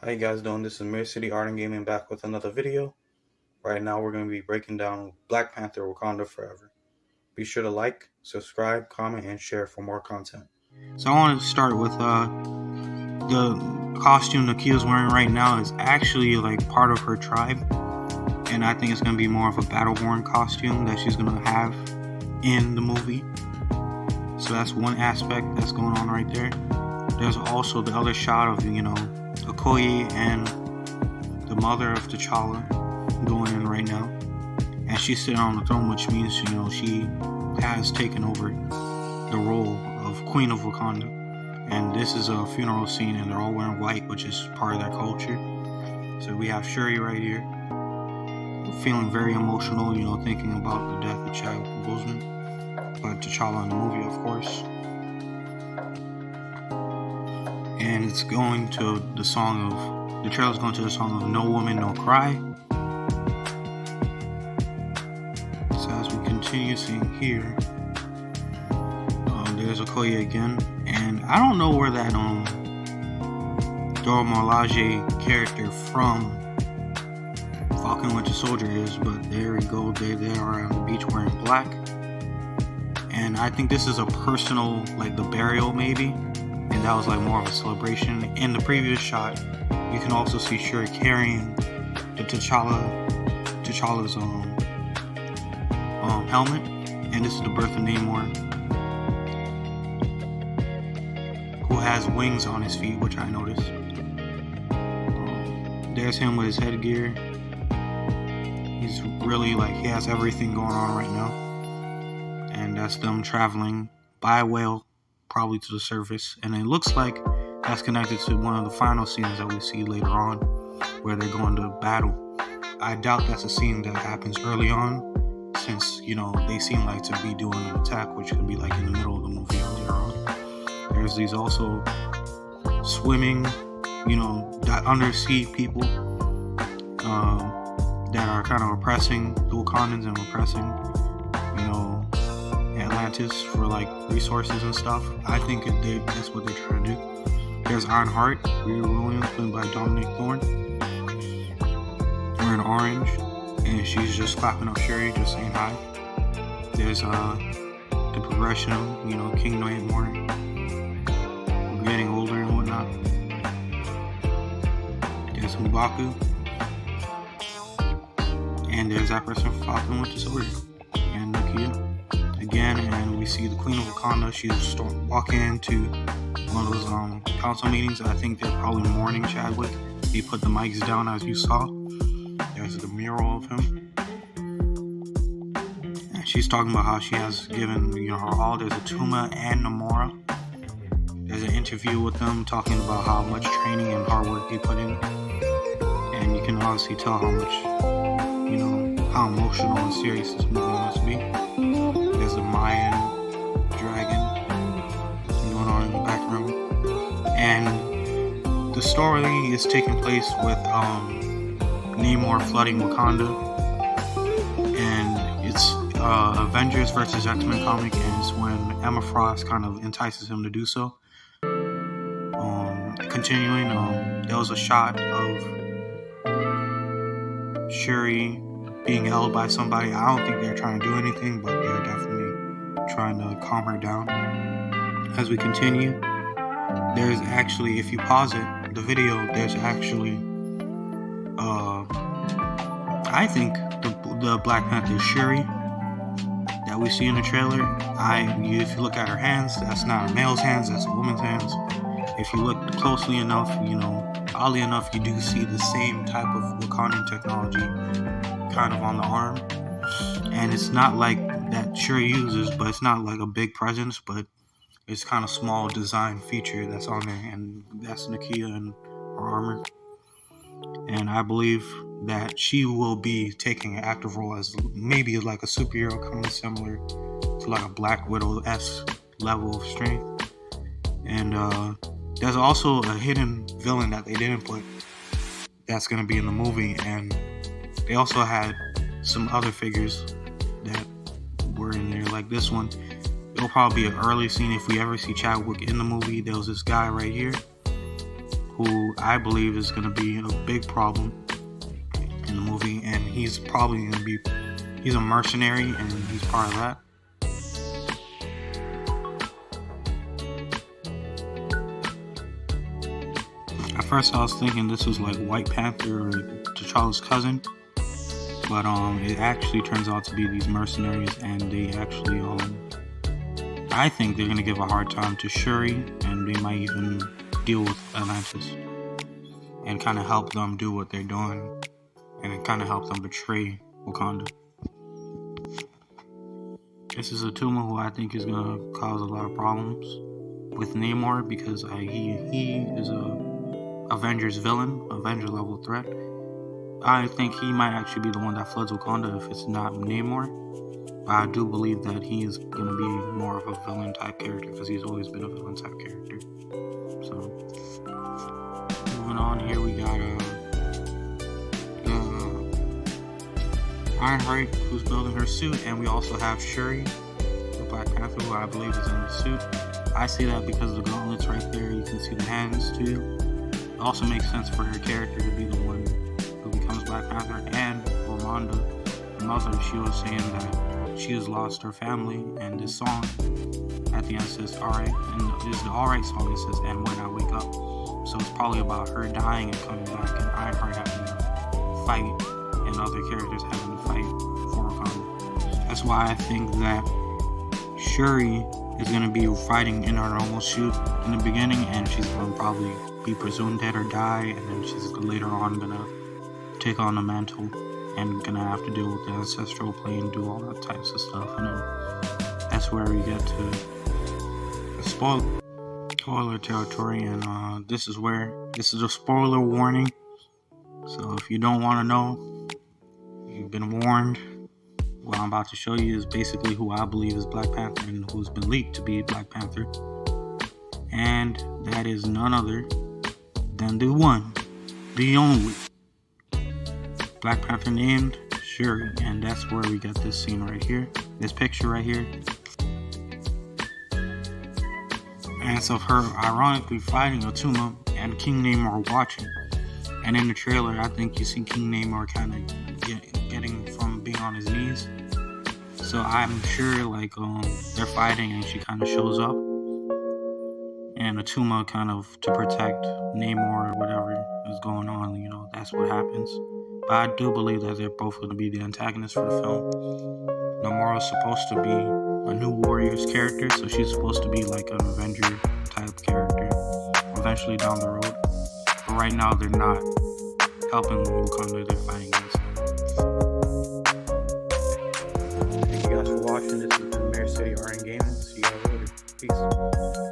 How you guys doing? This is Mirror City Art and Gaming back with another video. Right now we're going to be breaking down Black Panther Wakanda Forever. Be sure to like, subscribe, comment, and share for more content. So I want to start with the costume Nakia's wearing right now is actually like part of her tribe. And I think it's going to be more of a battle-worn costume that she's going to have in the movie. So that's one aspect that's going on right there. There's also the other shot of, Okoye and the mother of T'Challa going in right now. And she's sitting on the throne, which means, she has taken over the role of Queen of Wakanda. And this is a funeral scene, and they're all wearing white, which is part of their culture. So we have Shuri right here, feeling very emotional, thinking about the death of Chadwick Boseman. But T'Challa in the movie, of course. And it's going to the trailer's going to the song of No Woman, No Cry. So as we continue seeing here, there's Okoye again. And I don't know where that Dora Milaje character from Falcon Winter Soldier is, but there we go. They are on the beach wearing black. And I think this is a personal, the burial maybe. And that was more of a celebration. In the previous shot, you can also see Shuri carrying the T'Challa's helmet. And this is the birth of Namor, who has wings on his feet, which I noticed. There's him with his headgear. He's really he has everything going on right now. And that's them traveling by whale, probably to the surface. And it looks like that's connected to one of the final scenes that we see later on, where they're going to battle. I doubt that's a scene that happens early on, since, they seem like to be doing an attack, which could be in the middle of the movie or later on. There's these also swimming, that undersea people that are kind of oppressing the Wakandans and oppressing, Atlantis for resources and stuff. I think that's what they're trying to do. There's Ironheart, Rhea Williams, played by Dominic Thorne, wearing orange, and she's just clapping up Shuri, just saying hi. There's the progression of King Namor getting older and whatnot. There's M'Baku, and there's that person from Falcon Winter Soldier, and Nakia again. And we see the Queen of Wakanda. She's walking into one of those council meetings. I think they're probably mourning Chadwick. He put the mics down, as you saw. There's the mural of him, and she's talking about how she has given her all. There's Atuma and Namora. There's an interview with them talking about how much training and hard work they put in, and you can honestly tell how much, how emotional and serious this movie must be. There's a Mayan dragon going on in the background, and the story is taking place with Namor flooding Wakanda, and it's Avengers versus X-Men comic, and it's when Emma Frost kind of entices him to do so. Continuing, there was a shot of Shuri being held by somebody. I don't think they're trying to do anything, but they're definitely trying to calm her down. As we continue, there's actually, if you pause it, the video, there's actually, I think the Black Panther Shuri that we see in the trailer, if you look at her hands, that's not a male's hands, that's a woman's hands. If you look closely enough, oddly enough, you do see the same type of Wakandan technology kind of on the arm. And it's not like that Shuri uses, but it's not like a big presence, but it's kind of small design feature that's on there. And that's Nakia and her armor. And I believe that she will be taking an active role as maybe a superhero, kind of similar to a Black Widow-esque level of strength. And there's also a hidden villain that they didn't put that's going to be in the movie, and they also had some other figures that were in there, like this one. It'll probably be an early scene if we ever see Chadwick in the movie. There was this guy right here who I believe is going to be a big problem in the movie, and he's probably going to be, he's a mercenary, and he's part of that. At first I was thinking this was like White Panther or T'Challa's cousin, but it actually turns out to be these mercenaries, and they actually I think they're gonna give a hard time to Shuri, and they might even deal with Atlantis and kind of help them do what they're doing, and kind of help them betray Wakanda. This is a Tuma who I think is gonna cause a lot of problems with Namor, because he is a Avengers villain, Avenger level threat. I think he might actually be the one that floods Wakanda if it's not Namor. But I do believe that he is going to be more of a villain type character, because he's always been a villain type character. So, moving on here, we got Ironheart, who's building her suit, and we also have Shuri, the Black Panther, who I believe is in the suit. I see that because of the gauntlets right there. You can see the hands too. It also makes sense for her character to be the one who becomes Black Panther. And Wakanda, the mother, she was saying that she has lost her family, and this song at the end says alright, and this is the alright song. It says, and when I wake up. So it's probably about her dying and coming back, and Ironheart having to fight, and other characters having to fight for Wakanda. That's why I think that Shuri is going to be fighting in her normal suit in the beginning, and she's going to probably be presumed dead or die, and then she's later on going to take on the mantle and going to have to deal with the ancestral plane, do all that types of stuff. And then that's where we get to spoiler territory, and this is a spoiler warning. So if you don't want to know, you've been warned. What I'm about to show you is basically who I believe is Black Panther, and who's been leaked to be Black Panther. And that is none other than the one, the only Black Panther named Shuri. And that's where we get this scene right here, this picture right here. And it's of her ironically fighting Atuma and King Namor watching. And in the trailer, I think you see King Namor kind of getting from being on his knees. So I'm sure they're fighting, and she kind of shows up, and Atuma kind of to protect Namor or whatever is going on, that's what happens. But I do believe that they're both going to be the antagonists for the film. Namor is supposed to be a New Warriors character, so she's supposed to be like an Avenger type character eventually down the road. But right now they're not helping Wakanda, they're fighting against them. Thank you guys for watching. This is Premier City Art and Gaming. See you guys later. Peace.